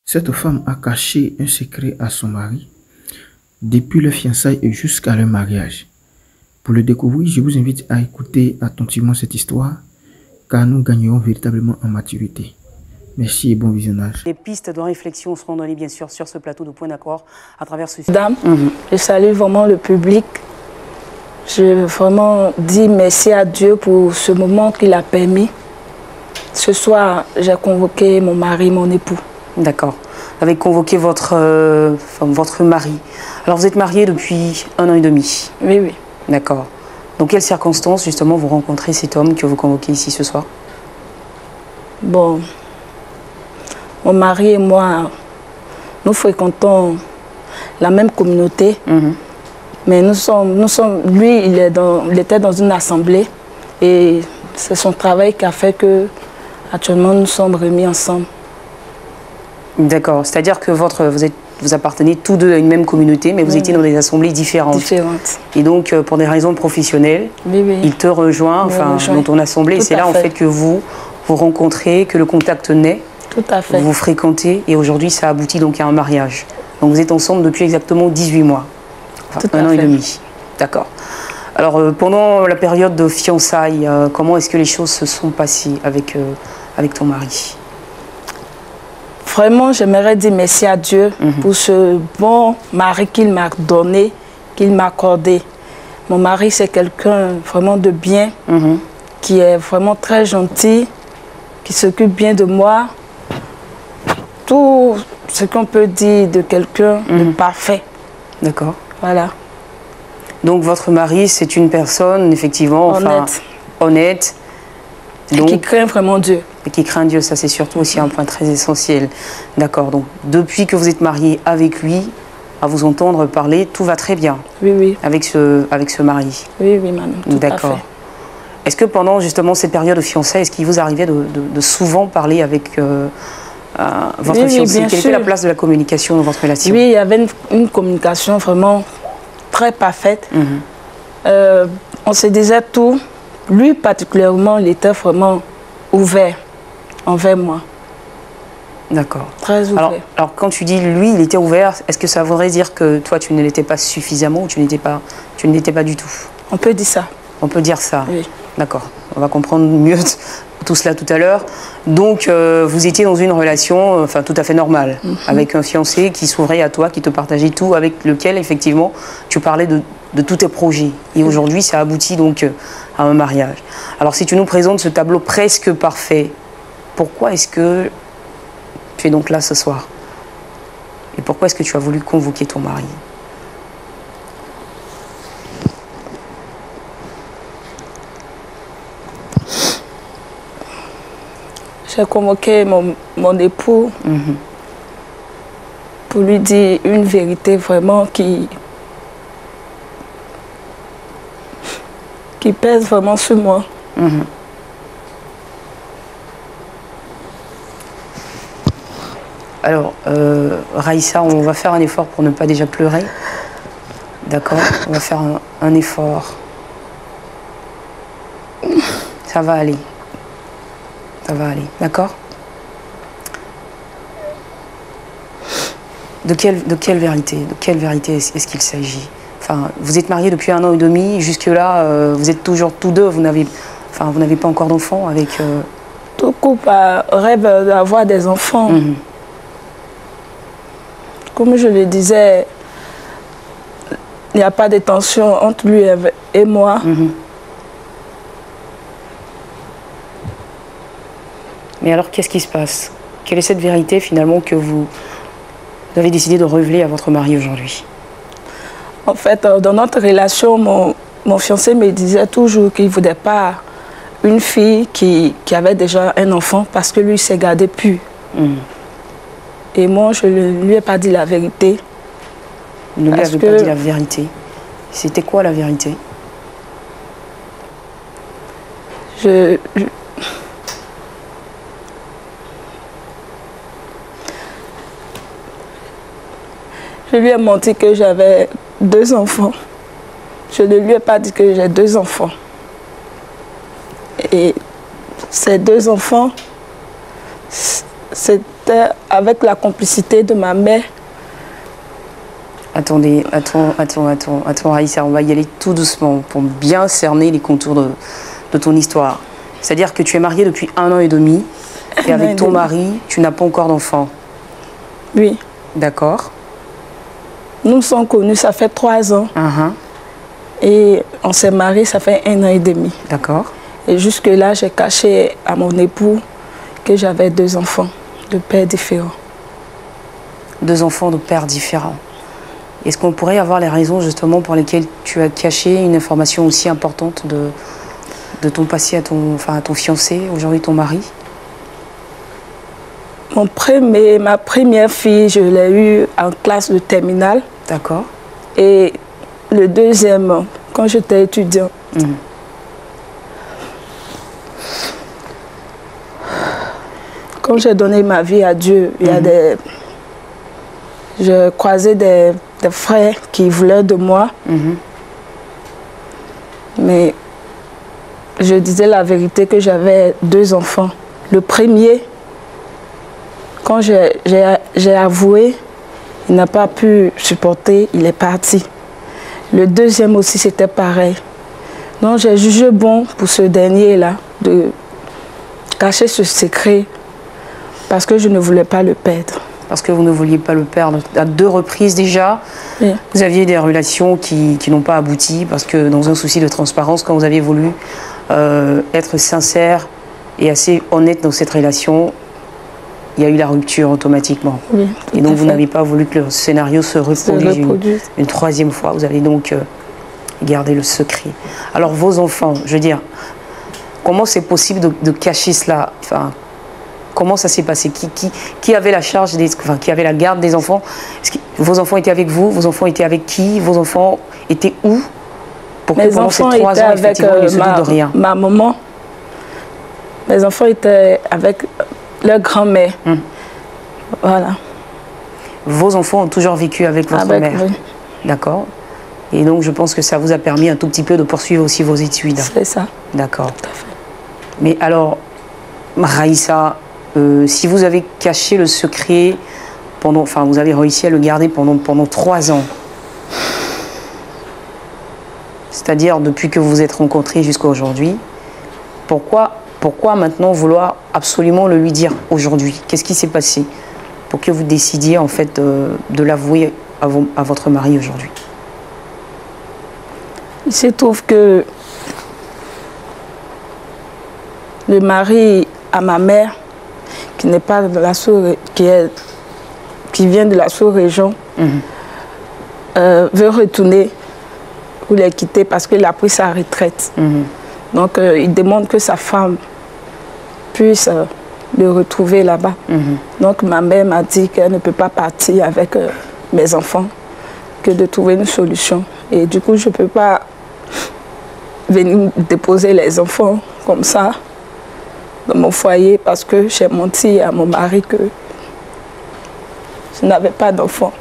Cette femme a caché un secret à son mari depuis le fiançailles et jusqu'à leur mariage. Pour le découvrir, je vous invite à écouter attentivement cette histoire car nous gagnerons véritablement en maturité. Merci et bon visionnage. Les pistes de réflexion seront données bien sûr sur ce plateau de Point d'accord à travers ce... Dame, je salue vraiment le public. Je vraiment dis merci à Dieu pour ce moment qu'il a permis. Ce soir, j'ai convoqué mon mari, mon époux. D'accord. Vous avez convoqué votre mari. Alors vous êtes mariés depuis 1 an et demi. Oui, oui. D'accord. Dans quelles circonstances justement vous rencontrez cet homme que vous convoquez ici ce soir? Bon, mon mari et moi, nous fréquentons la même communauté. Mais lui, il était dans une assemblée et c'est son travail qui a fait que actuellement nous sommes remis ensemble. D'accord, c'est-à-dire que vous appartenez tous deux à une même communauté, mais vous étiez dans des assemblées différentes. Et donc, pour des raisons professionnelles, il te rejoint, dans ton assemblée, et c'est là en fait que vous rencontrez, que le contact naît. Tout à fait. Vous fréquentez, et aujourd'hui ça aboutit donc à un mariage. Donc vous êtes ensemble depuis exactement 18 mois. Enfin, 1 an et demi. D'accord. Alors, pendant la période de fiançailles, comment est-ce que les choses se sont passées avec ton mari? Vraiment, j'aimerais dire merci à Dieu pour ce bon mari qu'il m'a donné, qu'il m'a accordé. Mon mari, c'est quelqu'un vraiment de bien, qui est vraiment très gentil, qui s'occupe bien de moi. Tout ce qu'on peut dire de quelqu'un de parfait. D'accord. Voilà. Donc votre mari, c'est une personne effectivement honnête. Et qui craint vraiment Dieu. Et qui craint Dieu, ça c'est surtout aussi un point très essentiel. D'accord. Donc depuis que vous êtes marié avec lui, à vous entendre parler, tout va très bien. Oui, oui. Avec ce mari. Oui, oui, madame. D'accord. Est-ce que pendant justement cette période de fiançailles, est-ce qu'il vous arrivait de souvent parler avec votre fiancé? Quelle était la place de la communication dans votre relation? Oui, il y avait une communication vraiment très parfaite. On se disait tout. Lui particulièrement, il était vraiment ouvert envers moi. D'accord. Très ouvert. Alors quand tu dis lui, il était ouvert, est-ce que ça voudrait dire que toi tu ne l'étais pas suffisamment ou tu ne l'étais pas du tout? On peut dire ça. On peut dire ça. Oui. D'accord. On va comprendre mieux tout cela tout à l'heure. Donc vous étiez dans une relation tout à fait normale, avec un fiancé qui s'ouvrait à toi, qui te partageait tout, avec lequel effectivement tu parlais de tous tes projets. Et aujourd'hui ça aboutit donc à un mariage. Alors si tu nous présentes ce tableau presque parfait, pourquoi est-ce que tu es donc là ce soir? Et pourquoi est-ce que tu as voulu convoquer ton mari? J'ai convoqué mon époux pour lui dire une vérité vraiment qui pèse vraiment sur moi. Alors, Raïssa, on va faire un effort pour ne pas déjà pleurer. D'accord? On va faire un effort. Ça va aller. Ça va aller, d'accord? De quelle vérité? De quelle vérité est-ce qu'il s'agit? Enfin, vous êtes mariés depuis 1 an et demi, jusque-là, vous êtes toujours tous deux, vous n'avez pas encore d'enfants avec... Tout couple rêve d'avoir des enfants. Comme je le disais, il n'y a pas de tension entre lui et moi. Mais alors, qu'est-ce qui se passe? Quelle est cette vérité, finalement, que vous avez décidé de révéler à votre mari aujourd'hui? En fait, dans notre relation, mon fiancé me disait toujours qu'il ne voulait pas une fille qui avait déjà un enfant parce que lui, il s'est gardé pur. Et moi, je ne lui ai pas dit la vérité. Vous ne lui avez pas dit la vérité. C'était quoi la vérité? Je lui ai menti que j'avais 2 enfants. Je ne lui ai pas dit que j'ai 2 enfants. Et ces 2 enfants, c'était avec la complicité de ma mère. Attendez, attends, Raïssa, on va y aller tout doucement pour bien cerner les contours de ton histoire. C'est-à-dire que tu es mariée depuis 1 an et demi et avec ton mari, tu n'as pas encore d'enfant. Oui. D'accord. Nous sommes connus, ça fait 3 ans. Et on s'est mariés, ça fait 1 an et demi. D'accord. Et jusque-là, j'ai caché à mon époux que j'avais 2 enfants de pères différents. 2 enfants de pères différents. Est-ce qu'on pourrait avoir les raisons justement pour lesquelles tu as caché une information aussi importante de ton passé à ton fiancé, aujourd'hui ton mari? Ma première fille, je l'ai eue en classe de terminale. D'accord. Et le deuxième, quand j'étais étudiant. Quand j'ai donné ma vie à Dieu, il y a je croisais des frères qui voulaient de moi. Mais je disais la vérité que j'avais 2 enfants. Le premier, quand j'ai avoué, il n'a pas pu supporter, il est parti. Le deuxième aussi, c'était pareil. Donc j'ai jugé bon pour ce dernier-là de cacher ce secret parce que je ne voulais pas le perdre. Parce que vous ne vouliez pas le perdre. À 2 reprises déjà, oui. Vous aviez des relations qui n'ont pas abouti parce que dans un souci de transparence, quand vous aviez voulu être sincère et assez honnête dans cette relation, il y a eu la rupture automatiquement. Oui, et donc vous n'avez pas voulu que le scénario se reproduise une 3e fois. Vous avez donc gardé le secret. Alors vos enfants, je veux dire, comment c'est possible de cacher cela? Enfin, comment ça s'est passé? Qui avait la charge qui avait la garde des enfants? Vos enfants étaient avec vous? Vos enfants étaient avec qui? Vos enfants étaient où? Pour que pendant ces 3 ans, effectivement, ils ne se doutent de rien. Ma maman. Mes enfants étaient avec leur grand-mère. Voilà. Vos enfants ont toujours vécu avec votre mère? Oui. D'accord. Et donc, je pense que ça vous a permis un tout petit peu de poursuivre aussi vos études. C'est ça. D'accord. Tout à fait. Mais alors, Raïssa, si vous avez caché le secret pendant, enfin, vous avez réussi à le garder pendant 3 ans, c'est-à-dire depuis que vous vous êtes rencontrés jusqu'à aujourd'hui, pourquoi maintenant vouloir absolument le lui dire aujourd'hui? Qu'est-ce qui s'est passé pour que vous décidiez en fait de l'avouer à votre mari aujourd'hui? Il se trouve que le mari à ma mère, qui n'est pas de la qui vient de la sous-région, veut retourner ou les quitter parce qu'il a pris sa retraite. Donc il demande que sa femme puisse le retrouver là-bas. Donc ma mère m'a dit qu'elle ne peut pas partir avec mes enfants, que de trouver une solution. Et du coup, je ne peux pas venir déposer les enfants comme ça dans mon foyer parce que j'ai menti à mon mari que je n'avais pas d'enfant.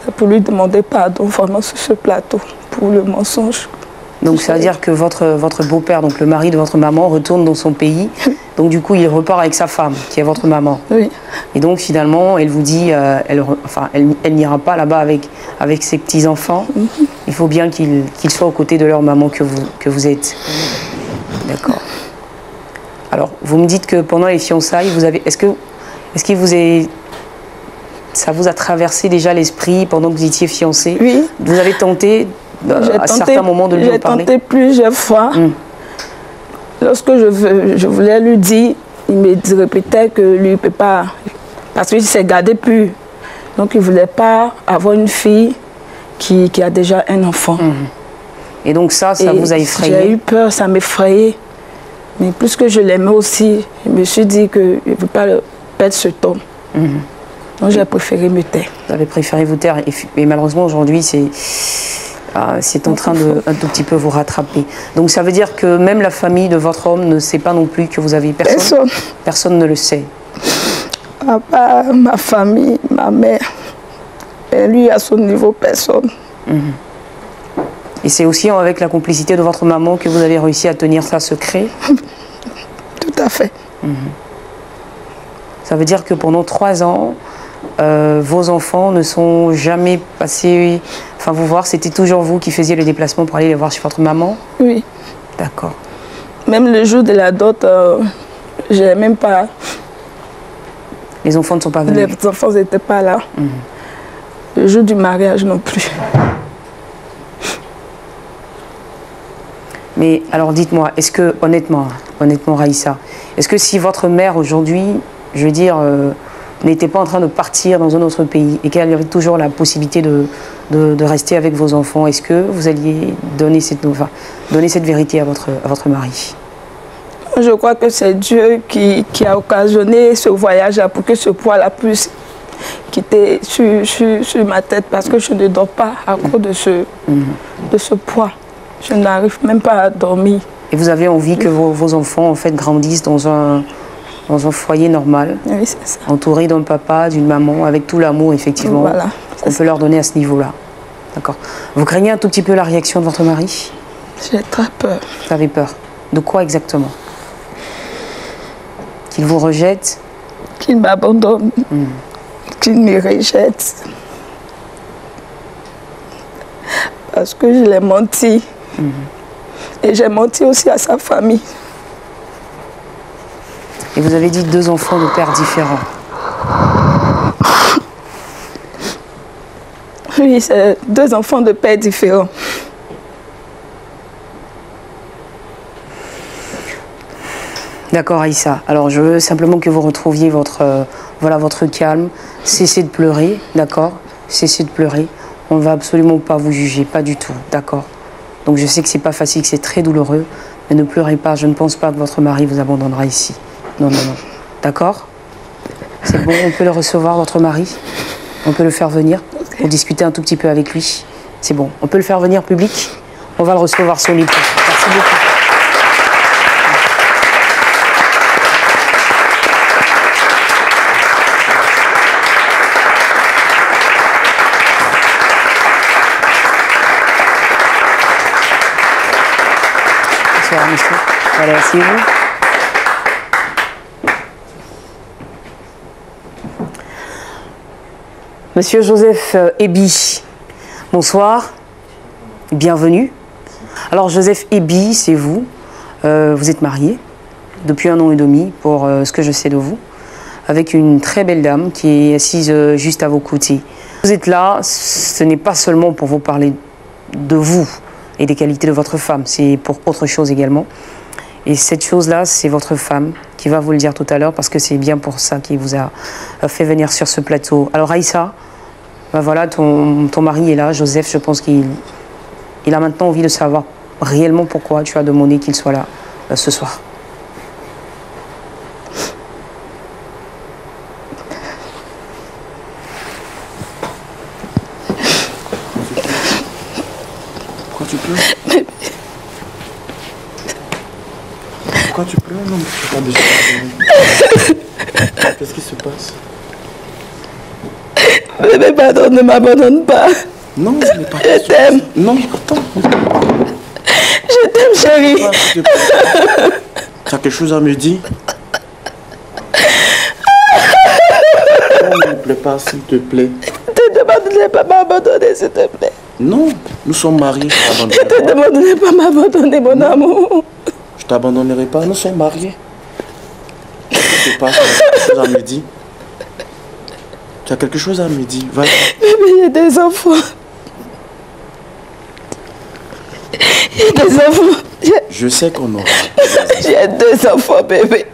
C'est pour lui demander pardon vraiment sur ce plateau pour le mensonge. Donc ça veut dire que votre beau-père, donc le mari de votre maman, retourne dans son pays. Donc du coup, il repart avec sa femme, qui est votre maman. Oui. Et donc finalement, elle vous dit, elle n'ira pas là-bas avec ses petits-enfants. Il faut bien qu'ils soient aux côtés de leur maman que vous êtes. D'accord. Alors, vous me dites que pendant les fiançailles, vous avez, est-ce que ça vous a traversé déjà l'esprit pendant que vous étiez fiancés? Oui. Vous avez tenté à certains moments de lui en parler? J'ai tenté plusieurs fois. Lorsque je voulais lui dire, il me répétait que lui ne peut pas, parce qu'il s'est gardé plus. Donc il ne voulait pas avoir une fille qui a déjà un enfant. Et donc ça vous a effrayé? J'ai eu peur, ça m'effrayait. Mais plus que je l'aimais aussi, je me suis dit que je ne veux pas perdre ce temps. Donc j'ai préféré me taire. Vous avez préféré vous taire. Et malheureusement aujourd'hui, c'est en train de un tout petit peu vous rattraper. Donc ça veut dire que même la famille de votre homme ne sait pas non plus que vous avez personne? Personne ne le sait. À part ma famille, ma mère. Et lui, à son niveau, personne. Et c'est aussi avec la complicité de votre maman que vous avez réussi à tenir ça secret? Tout à fait. Ça veut dire que pendant 3 ans, vos enfants ne sont jamais passés, enfin vous voir, c'était toujours vous qui faisiez les déplacements pour aller les voir chez votre maman? Oui. D'accord. Même le jour de la dot, j'ai même pas... Les enfants ne sont pas venus? Les enfants n'étaient pas là. Le jour du mariage non plus. Mais alors dites-moi, est-ce que, honnêtement Raïssa, est-ce que si votre mère aujourd'hui, je veux dire, n'était pas en train de partir dans un autre pays et qu'elle avait toujours la possibilité de rester avec vos enfants, est-ce que vous alliez donner cette vérité à votre mari? Je crois que c'est Dieu qui a occasionné ce voyage-là pour que ce poids-là puisse quitter sur ma tête parce que je ne dors pas à cause de ce poids. Je n'arrive même pas à dormir. Et vous avez envie que vos enfants en fait grandissent dans un foyer normal, oui, c'est ça. Entourés d'un papa, d'une maman, avec tout l'amour effectivement Voilà, qu'on peut leur donner à ce niveau-là. D'accord. Vous craignez un tout petit peu la réaction de votre mari? J'ai très peur. Vous avez peur? De quoi exactement? Qu'il vous rejette? Qu'il m'abandonne, qu'il me rejette. Parce que je l'ai menti. Et j'ai menti aussi à sa famille. Et vous avez dit 2 enfants de pères différents. Oui, c'est 2 enfants de pères différents. D'accord, Aïssa. Alors, je veux simplement que vous retrouviez votre calme. Cessez de pleurer, d'accord? Cessez de pleurer. On ne va absolument pas vous juger, pas du tout, d'accord? Donc, je sais que c'est pas facile, que c'est très douloureux, mais ne pleurez pas. Je ne pense pas que votre mari vous abandonnera ici. Non, non, non. D'accord? C'est bon, on peut le recevoir, votre mari? On peut le faire venir pour discuter un tout petit peu avec lui. C'est bon. On peut le faire venir public? On va le recevoir sur l'épaule. Merci beaucoup. Bonsoir, monsieur. Voilà, asseyez-vous. Monsieur Joseph Ebi, bonsoir, bienvenue. Alors Joseph Ebi, c'est vous, vous êtes marié depuis 1 an et demi, pour ce que je sais de vous, avec une très belle dame qui est assise juste à vos côtés. Vous êtes là, ce n'est pas seulement pour vous parler de vous et des qualités de votre femme, c'est pour autre chose également. Et cette chose-là, c'est votre femme qui va vous le dire tout à l'heure, parce que c'est bien pour ça qu'il vous a fait venir sur ce plateau. Alors Aïssa, ben voilà, ton mari est là, Joseph, je pense qu'il a maintenant envie de savoir réellement pourquoi tu as demandé qu'il soit là ce soir. Pourquoi tu pleures? Pourquoi tu pleures? Non, tu pas déjà. Qu'est-ce qui se passe? Bébé, pardon, ne m'abandonne pas. Non, je n'ai pas. Je t'aime. Non, attends. Je t'aime, chérie. Tu as quelque chose à me dire? Non, ne me plaît pas, s'il te plaît. Je te demande de ne pas m'abandonner, s'il te plaît. Non, nous sommes mariés. Je te demande de ne pas m'abandonner, mon amour. Je t'abandonnerai pas, nous sommes mariés. Qu'est-ce qui se passe? Tu as quelque chose à me dire? Tu as quelque chose à me dire? Va. Bébé, il y a des enfants. Il y a des enfants. Je sais qu'on aura. J'ai 2 enfants, bébé.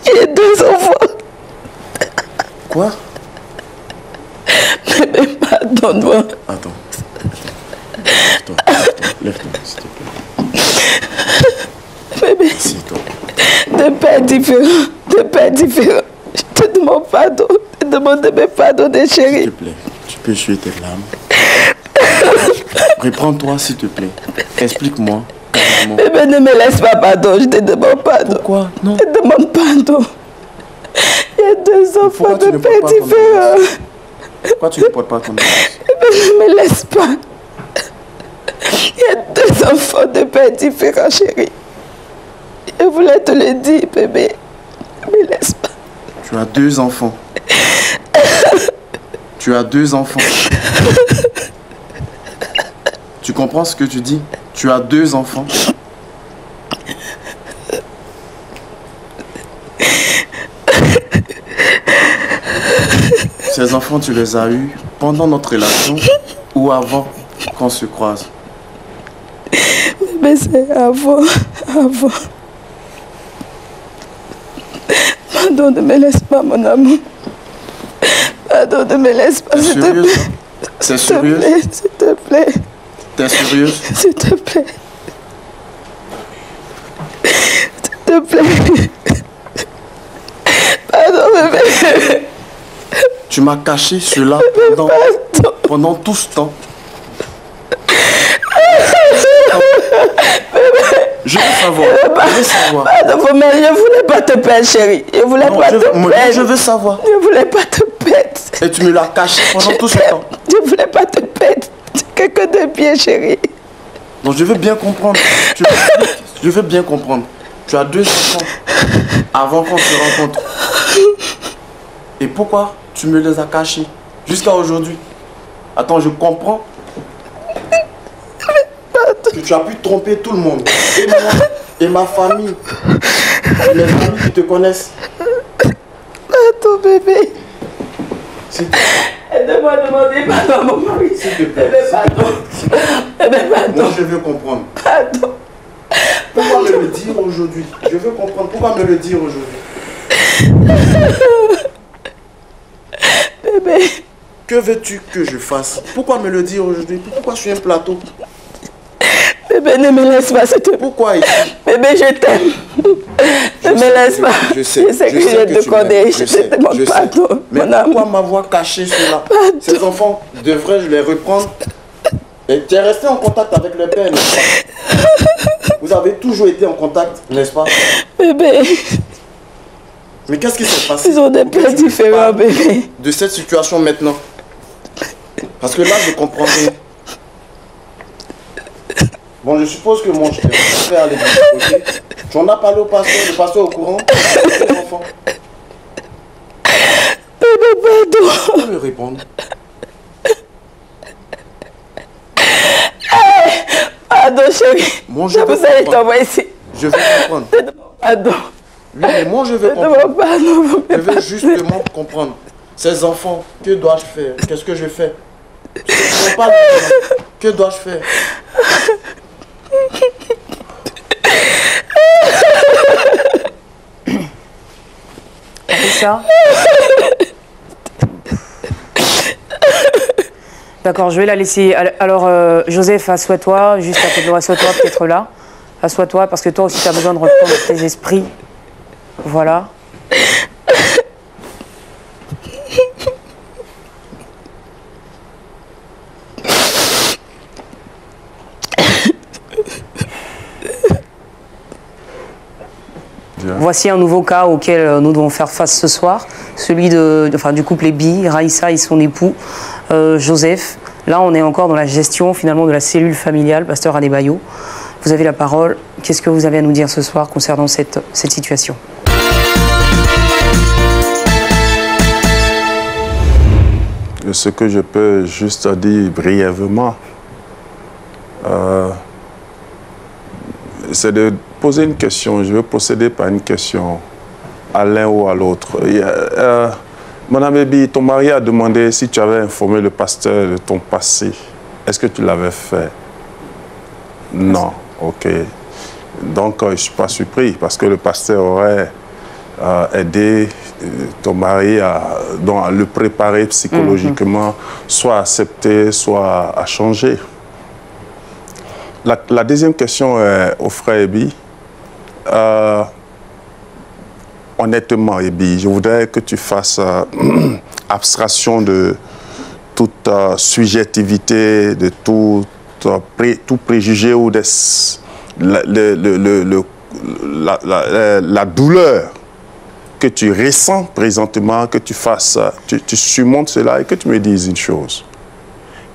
J'ai 2 enfants. Quoi? Bébé, pardonne-moi. Attends. Lève-toi, s'il te plaît. Bébé, Assieds-toi. de pères différents. Je te demande pardon. Je te demande de me pardonner, S'il chérie. te plaît, tu peux essuyer tes larmes. Reprends-toi, s'il te plaît. Explique-moi. Bébé, ne me laisse pas pardon. Je te demande pardon. Pourquoi? Non. Je te demande pardon. Il y a 2 enfants de pères différents. Pourquoi tu ne portes pas ton divorce? Bébé, ne me laisse pas. Il y a 2 enfants de pères différents, chérie. Je voulais te le dire, bébé. Ne me laisse pas. Tu as 2 enfants. Tu as 2 enfants. Tu comprends ce que tu dis? Tu as 2 enfants. Ces enfants, tu les as eus pendant notre relation ou avant qu'on se croise? Mais c'est avant. Pardon, ne me laisse pas, mon amour. Pardon, ne me laisse pas, s'il te plaît. C'est sérieux? S'il te plaît. T'es sérieuse? S'il te plaît. S'il te plaît. Pardon, bébé. Tu m'as caché cela pendant tout ce temps. Je veux savoir. Je veux savoir. Pardon, je ne voulais pas te perdre, chérie. Je voulais pas te perdre. Je veux savoir. Je ne voulais pas te perdre. Et tu me l'as caché pendant tout ce temps. Je ne voulais pas te perdre. C'est quelqu'un de bien, chérie. Donc je veux bien comprendre. Je veux bien comprendre. Tu as 2 enfants avant qu'on se rencontre. Et pourquoi tu me les as cachés jusqu'à aujourd'hui? Attends, je comprends que tu as pu tromper tout le monde. Et moi, et ma famille. Et les amis qui te connaissent. Attends, bébé. Aide-moi à demander pardon à mon mari. S'il te plaît. Bébé, pardon. Bébé, pardon. Moi, je veux comprendre. Pardon. Pourquoi me le dire aujourd'hui? Je veux comprendre. Pourquoi me le dire aujourd'hui? Bébé. Que veux-tu que je fasse? Pourquoi me le dire aujourd'hui? Pourquoi sur un plateau? Bébé, ne me laisse pas, s'il te plaît. Pourquoi ici? Bébé, je t'aime. Ne me laisse pas. Je sais que je te connais. Je te demande pardon. Mais pourquoi m'avoir caché cela? Ces enfants, devrais-je les reprendre? Et tu es resté en contact avec le père, n'est-ce pas? Vous avez toujours été en contact, n'est-ce pas? Bébé. Mais qu'est-ce qui s'est passé? Ils ont des plans différents, bébé. De cette situation maintenant. Parce que là, je comprends rien. Bon, je suppose que mon frère allait de l'autre côté. Tu en as parlé au pasteur, le pasteur au courant? Les enfants. Bébé, pardon. Tu peux me répondre? Pardon, chérie. Moi, je vous allez t'envoyer ici. Je veux comprendre. Pardon. Oui, mais moi, je veux comprendre. Je veux justement comprendre. Ces enfants, que dois-je faire? Qu'est-ce que je fais? Je parle de que dois-je faire? Ça. D'accord, je vais la laisser. Alors, Joseph, assois-toi, juste à côté de moi, assois-toi peut-être là. Assois-toi, parce que toi aussi, tu as besoin de reprendre tes esprits. Voilà. Voici un nouveau cas auquel nous devons faire face ce soir, celui du couple Ebi, Raïssa et son époux, Joseph. Là, on est encore dans la gestion finalement de la cellule familiale, pasteur Adebayo. Vous avez la parole. Qu'est-ce que vous avez à nous dire ce soir concernant cette situation? Ce que je peux juste dire brièvement, c'est de poser une question. Je veux procéder par une question à l'un ou à l'autre. Mon ami, ton mari a demandé si tu avais informé le pasteur de ton passé. Est-ce que tu l'avais fait? Non. Ok. Donc, je ne suis pas surpris parce que le pasteur aurait aidé ton mari à le préparer psychologiquement, soit à accepter, soit à changer. La deuxième question est au frère Ebi. Honnêtement, Ebi, je voudrais que tu fasses abstraction de toute subjectivité, de tout préjugé ou la douleur que tu ressens présentement, que tu fasses, tu surmontes cela et que tu me dises une chose.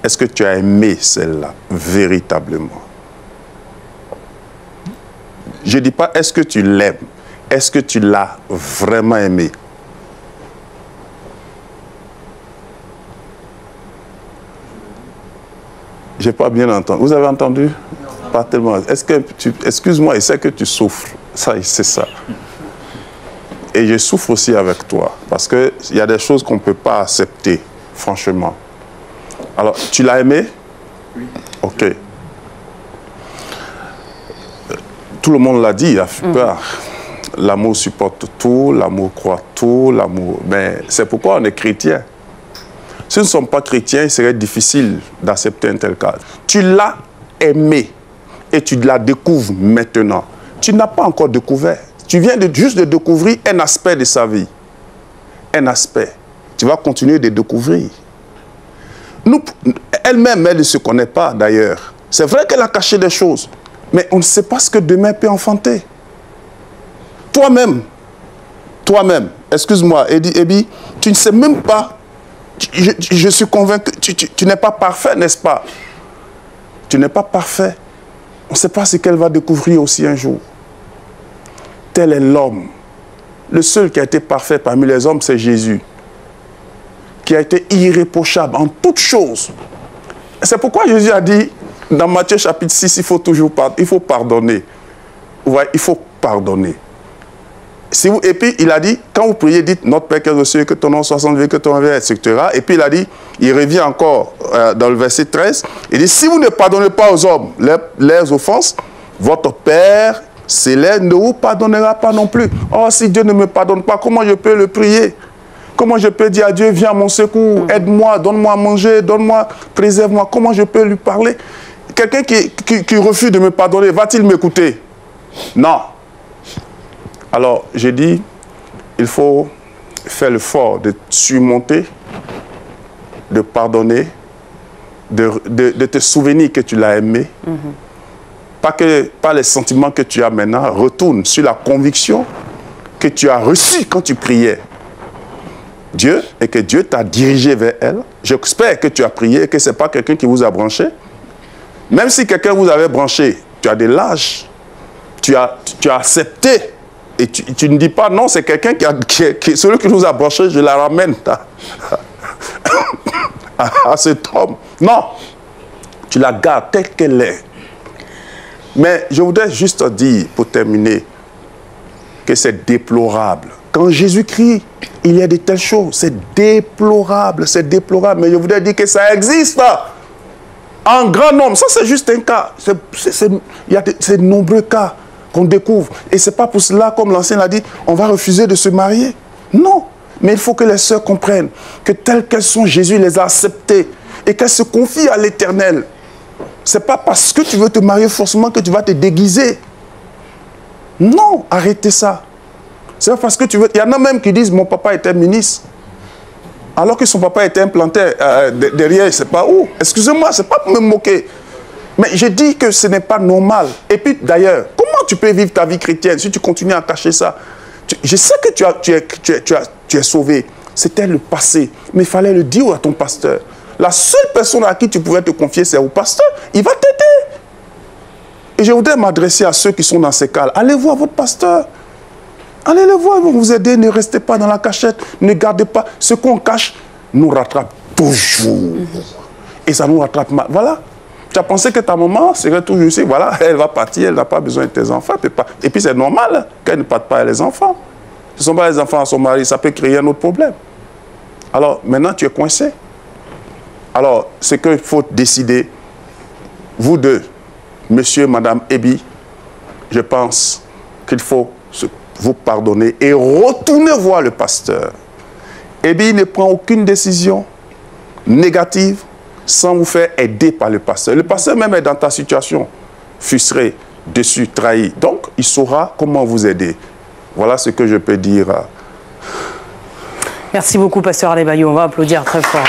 Est-ce que tu as aimé celle-là, véritablement? Je ne dis pas est-ce que tu l'aimes, est-ce que tu l'as vraiment aimé? J'ai pas bien entendu. Vous avez entendu? Pas tellement. Est-ce que tu... Excuse-moi, je sais que tu souffres. Ça, c'est ça. Et je souffre aussi avec toi. Parce qu'il y a des choses qu'on ne peut pas accepter, franchement. Alors, tu l'as aimé? Oui. Ok. Tout le monde l'a dit, il a fait peur. L'amour supporte tout, l'amour croit tout, l'amour... Mais c'est pourquoi on est chrétien. Si nous ne sommes pas chrétiens, il serait difficile d'accepter un tel cas. Tu l'as aimé et tu la découvres maintenant. Tu n'as pas encore découvert. Tu viens juste de découvrir un aspect de sa vie. Un aspect. Tu vas continuer de découvrir. Elle-même, elle ne se connaît pas d'ailleurs. C'est vrai qu'elle a caché des choses, mais on ne sait pas ce que demain peut enfanter. Toi-même, excuse-moi, Ebi, tu ne sais même pas, je suis convaincu, tu n'es pas parfait, n'est-ce pas? Tu n'es pas parfait. On ne sait pas ce qu'elle va découvrir aussi un jour. Tel est l'homme. Le seul qui a été parfait parmi les hommes, c'est Jésus. Qui a été irréprochable en toutes choses. C'est pourquoi Jésus a dit, dans Matthieu chapitre 6, il faut toujours pardonner. Ouais, il faut pardonner. Et puis il a dit, quand vous priez, dites, notre Père qui est aux cieux, que ton nom soit sanctifié, que ton nom vienne, etc. Et puis il a dit, il revient encore dans le verset 13, il dit, si vous ne pardonnez pas aux hommes leurs offenses, votre Père céleste ne vous pardonnera pas non plus. Oh, si Dieu ne me pardonne pas, comment je peux le prier? Comment je peux dire à Dieu, viens à mon secours, aide-moi, donne-moi à manger, donne-moi, préserve-moi. Comment je peux lui parler? Quelqu'un qui refuse de me pardonner, va-t-il m'écouter? Non. Alors, j'ai dit, il faut faire l'effort de surmonter, de pardonner, de te souvenir que tu l'as aimé. Pas les sentiments que tu as maintenant, retourne sur la conviction que tu as reçue quand tu priais Dieu et que Dieu t'a dirigé vers elle. J'espère que tu as prié et que ce n'est pas quelqu'un qui vous a branché. Même si quelqu'un vous avait branché, tu as de l'âge, tu as accepté. Et tu ne dis pas, non, c'est quelqu'un celui qui nous a branché, je la ramène à cet homme. Non, tu la gardes telle qu'elle est. Mais je voudrais juste dire, pour terminer, que c'est déplorable. Quand Jésus crie, il y a de telles choses. C'est déplorable, c'est déplorable. Mais je voudrais dire que ça existe. En grand nombre. Ça, c'est juste un cas. Il y a de nombreux cas qu'on découvre. Et ce n'est pas pour cela, comme l'ancien l'a dit, on va refuser de se marier. Non. Mais il faut que les sœurs comprennent que telles qu'elles sont, Jésus les a acceptées et qu'elles se confient à l'Éternel. Ce n'est pas parce que tu veux te marier forcément que tu vas te déguiser. Non, arrêtez ça. C'est pas parce que tu veux... Il y en a même qui disent, mon papa était ministre. Alors que son papa était implanté derrière, je ne sais pas où. Excusez-moi, ce n'est pas pour me moquer. Mais je dis que ce n'est pas normal. Et puis d'ailleurs, comment tu peux vivre ta vie chrétienne si tu continues à cacher ça? Je sais que tu es sauvé. C'était le passé. Mais il fallait le dire à ton pasteur. La seule personne à qui tu pouvais te confier, c'est au pasteur. Il va t'aider. Et je voudrais m'adresser à ceux qui sont dans ces cas. Allez voir votre pasteur. Allez le voir, ils vont vous aider. Ne restez pas dans la cachette. Ne gardez pas. Ce qu'on cache nous rattrape toujours. Et ça nous rattrape mal. Voilà. Tu as pensé que ta maman serait toujours ici. Voilà, elle va partir. Elle n'a pas besoin de tes enfants. Et puis c'est normal qu'elle ne parte pas avec les enfants. Ce ne sont pas les enfants à son mari. Ça peut créer un autre problème. Alors maintenant, tu es coincé. Alors, ce qu'il faut décider, vous deux, monsieur, madame Ebi, je pense qu'il faut vous pardonner et retourner voir le pasteur. Ebi ne prend aucune décision négative sans vous faire aider par le pasteur. Le pasteur même est dans ta situation, frustré, déçu, trahi. Donc, il saura comment vous aider. Voilà ce que je peux dire. Merci beaucoup, pasteur Adebayo. On va applaudir très fort.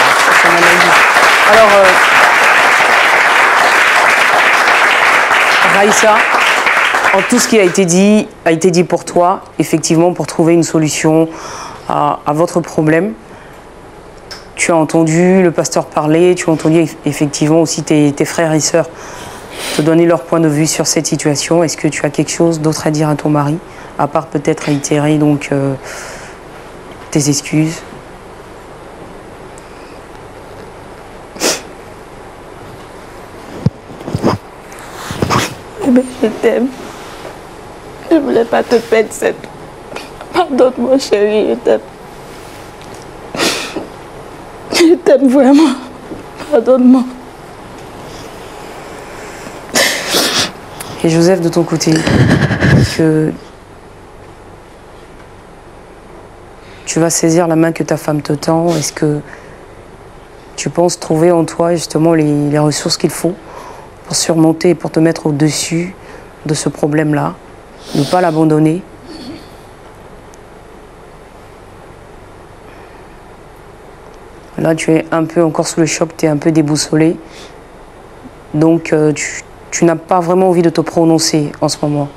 Alors, Raïssa, en tout ce qui a été dit pour toi, effectivement, pour trouver une solution à votre problème. Tu as entendu le pasteur parler, tu as entendu effectivement aussi tes frères et sœurs te donner leur point de vue sur cette situation. Est-ce que tu as quelque chose d'autre à dire à ton mari, à part peut-être réitérer donc tes excuses? t'aime. Je ne voulais pas te perdre, c'est tout. Pardonne-moi, chérie, je t'aime. Je t'aime vraiment. Pardonne-moi. Et Joseph, de ton côté, que tu vas saisir la main que ta femme te tend? Est-ce que tu penses trouver en toi justement les ressources qu'il faut pour surmonter, pour te mettre au-dessus de ce problème-là, ne pas l'abandonner? Là, tu es un peu encore sous le choc, tu es un peu déboussolé. Donc, tu n'as pas vraiment envie de te prononcer en ce moment.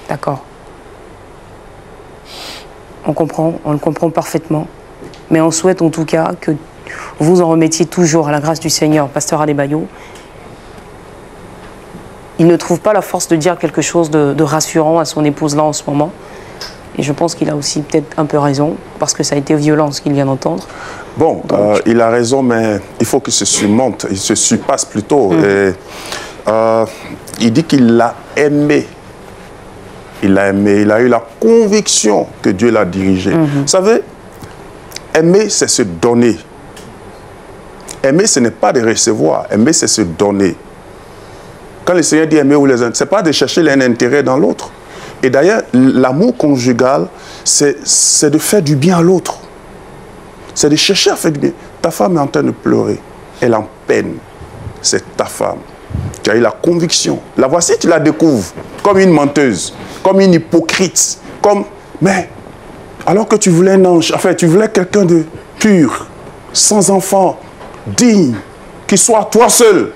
D'accord. On comprend, on le comprend parfaitement. Mais on souhaite en tout cas que vous en remettiez toujours à la grâce du Seigneur, pasteur Adebayo. Il ne trouve pas la force de dire quelque chose de rassurant à son épouse là en ce moment. Et je pense qu'il a aussi peut-être un peu raison, parce que ça a été violent ce qu'il vient d'entendre. Bon, il a raison, mais il faut qu'il se surmonte, il se surpasse plutôt. Et, il dit qu'il l'a aimé. Il l'a aimé, il a eu la conviction que Dieu l'a dirigé. Vous savez, aimer, c'est se donner. Aimer, ce n'est pas de recevoir. Aimer, c'est se donner. Quand le Seigneur dit aimer ou les uns, ce n'est pas de chercher un intérêt dans l'autre. Et d'ailleurs, l'amour conjugal, c'est de faire du bien à l'autre. C'est de chercher à faire du bien. Ta femme est en train de pleurer. Elle est en peine. C'est ta femme. Tu as eu la conviction. La voici, tu la découvres comme une menteuse, comme une hypocrite. Mais, alors que tu voulais un ange, enfin, tu voulais quelqu'un de pur, sans enfant, digne, qui soit toi seul.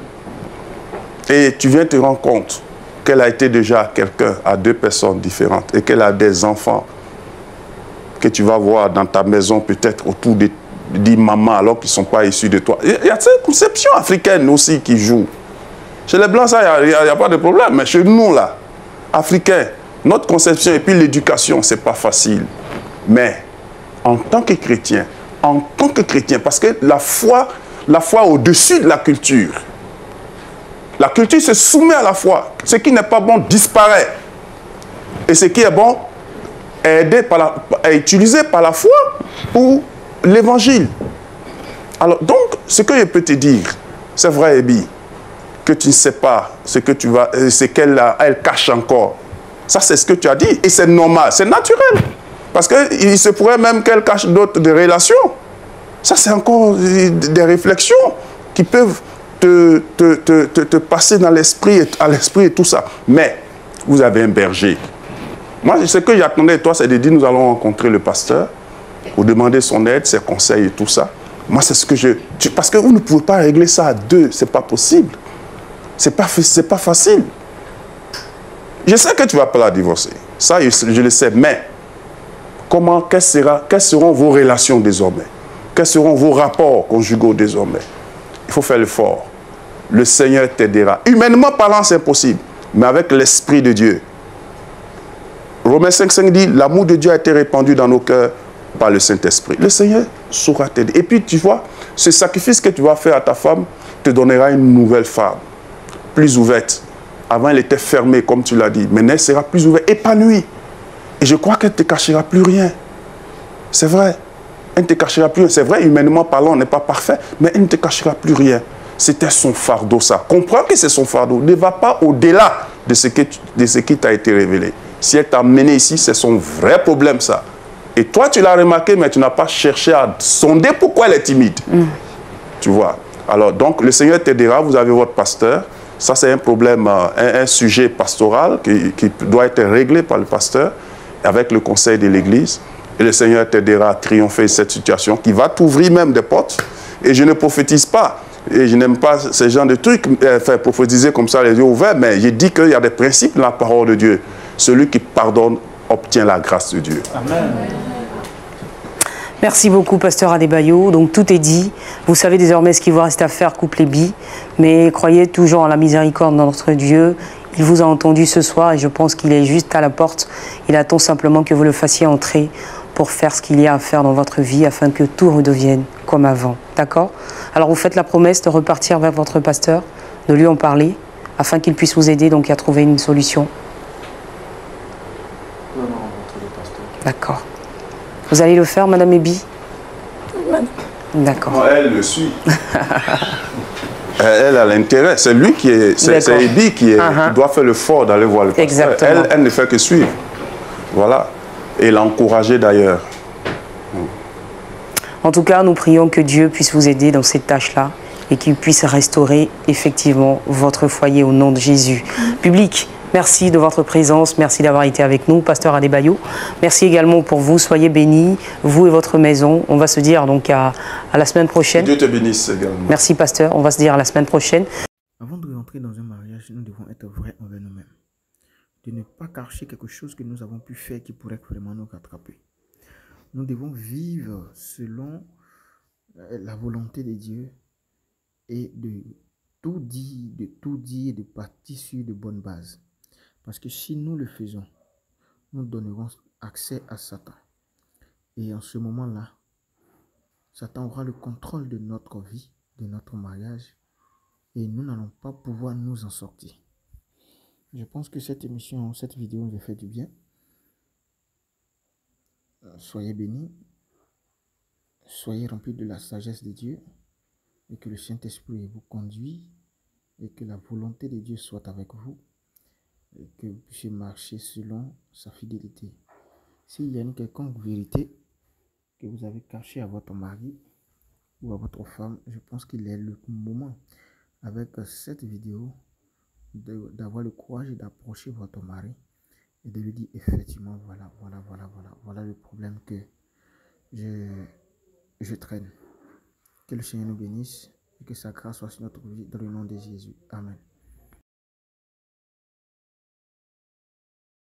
Et tu viens te rendre compte qu'elle a été déjà quelqu'un à deux personnes différentes et qu'elle a des enfants que tu vas voir dans ta maison peut-être autour de mamans alors qu'ils ne sont pas issus de toi. Il y a cette conception africaine aussi qui joue. Chez les Blancs, ça, il n'y a pas de problème. Mais chez nous, là, Africains, notre conception et puis l'éducation, ce n'est pas facile. Mais en tant que chrétien, parce que la foi au-dessus de la culture. La culture se soumet à la foi. Ce qui n'est pas bon disparaît. Et ce qui est bon est utilisé par la foi pour l'évangile. Alors, donc, ce que je peux te dire, c'est vrai, Ebi, que tu ne sais pas ce que tu vas, ce qu'elle cache encore. Ça, c'est ce que tu as dit. Et c'est normal, c'est naturel. Parce qu'il se pourrait même qu'elle cache d'autres relations. Ça, c'est encore des réflexions qui peuvent te passer dans l'esprit, à l'esprit et tout ça. Mais, vous avez un berger. Moi, ce que j'attendais de toi, c'est de dire, nous allons rencontrer le pasteur, vous demander son aide, ses conseils et tout ça. Moi, c'est ce que parce que vous ne pouvez pas régler ça à deux, c'est pas possible. C'est pas facile. Je sais que tu ne vas pas la divorcer. Ça, je le sais. Mais, quelles seront vos relations désormais? Quels seront vos rapports conjugaux désormais? Il faut faire l'effort. Le Seigneur t'aidera. Humainement parlant, c'est impossible. Mais avec l'Esprit de Dieu. Romains 5,5 dit, l'amour de Dieu a été répandu dans nos cœurs par le Saint-Esprit. Le Seigneur saura t'aider. Et puis, tu vois, ce sacrifice que tu vas faire à ta femme te donnera une nouvelle femme, plus ouverte. Avant, elle était fermée, comme tu l'as dit. Maintenant, elle sera plus ouverte, épanouie. Et je crois qu'elle ne te cachera plus rien. C'est vrai. Elle ne te cachera plus rien. C'est vrai, humainement parlant, on n'est pas parfait, mais elle ne te cachera plus rien. C'était son fardeau, ça. Comprends que c'est son fardeau. Ne va pas au-delà de ce qui t'a été révélé. Si elle t'a mené ici, c'est son vrai problème, ça. Et toi, tu l'as remarqué, mais tu n'as pas cherché à sonder pourquoi elle est timide. Tu vois. Alors, donc, le Seigneur t'aidera. Vous avez votre pasteur. Ça, c'est un problème, un sujet pastoral qui doit être réglé par le pasteur avec le conseil de l'Église. Et le Seigneur t'aidera à triompher de cette situation qui va t'ouvrir même des portes. Et je ne prophétise pas. Et je n'aime pas ce genre de trucs, faire prophétiser comme ça les yeux ouverts, mais je dis qu'il y a des principes dans la parole de Dieu. Celui qui pardonne obtient la grâce de Dieu. Amen. Merci beaucoup, pasteur Adebayo. Donc tout est dit. Vous savez désormais ce qu'il vous reste à faire, couple et bi. Mais croyez toujours en la miséricorde de notre Dieu. Il vous a entendu ce soir et je pense qu'il est juste à la porte. Il attend simplement que vous le fassiez entrer pour faire ce qu'il y a à faire dans votre vie afin que tout redevienne comme avant. D'accord? Alors vous faites la promesse de repartir vers votre pasteur, de lui en parler, afin qu'il puisse vous aider donc à trouver une solution. D'accord. Vous allez le faire, Madame Ebi? D'accord. Elle le suit. Elle a l'intérêt. C'est lui qui est... C'est Ebi qui doit faire l'effort d'aller voir le pasteur. Exactement. Elle ne fait que suivre. Voilà. Et l'encourager d'ailleurs. En tout cas, nous prions que Dieu puisse vous aider dans cette tâche-là et qu'il puisse restaurer effectivement votre foyer au nom de Jésus. Public, merci de votre présence, merci d'avoir été avec nous, Pasteur Adebayo. Merci également pour vous, soyez bénis, vous et votre maison. On va se dire donc à la semaine prochaine. Que Dieu te bénisse également. Merci Pasteur, on va se dire à la semaine prochaine. Avant de rentrer dans un mariage, nous devons être vrais envers nous-mêmes. De ne pas cacher quelque chose que nous avons pu faire qui pourrait vraiment nous rattraper. Nous devons vivre selon la volonté de Dieu et de tout dire et de partir sur de bonnes bases. Parce que si nous le faisons, nous donnerons accès à Satan. Et en ce moment-là, Satan aura le contrôle de notre vie, de notre mariage, et nous n'allons pas pouvoir nous en sortir. Je pense que cette émission, cette vidéo nous a fait du bien. Soyez bénis, soyez remplis de la sagesse de Dieu, et que le Saint-Esprit vous conduise, et que la volonté de Dieu soit avec vous, et que vous puissiez marcher selon sa fidélité. S'il y a une quelconque vérité que vous avez cachée à votre mari ou à votre femme, je pense qu'il est le moment, avec cette vidéo, d'avoir le courage d'approcher votre mari et de lui dire effectivement, voilà le problème que je traîne. Que le Seigneur nous bénisse et que sa grâce soit sur notre vie dans le nom de Jésus. Amen.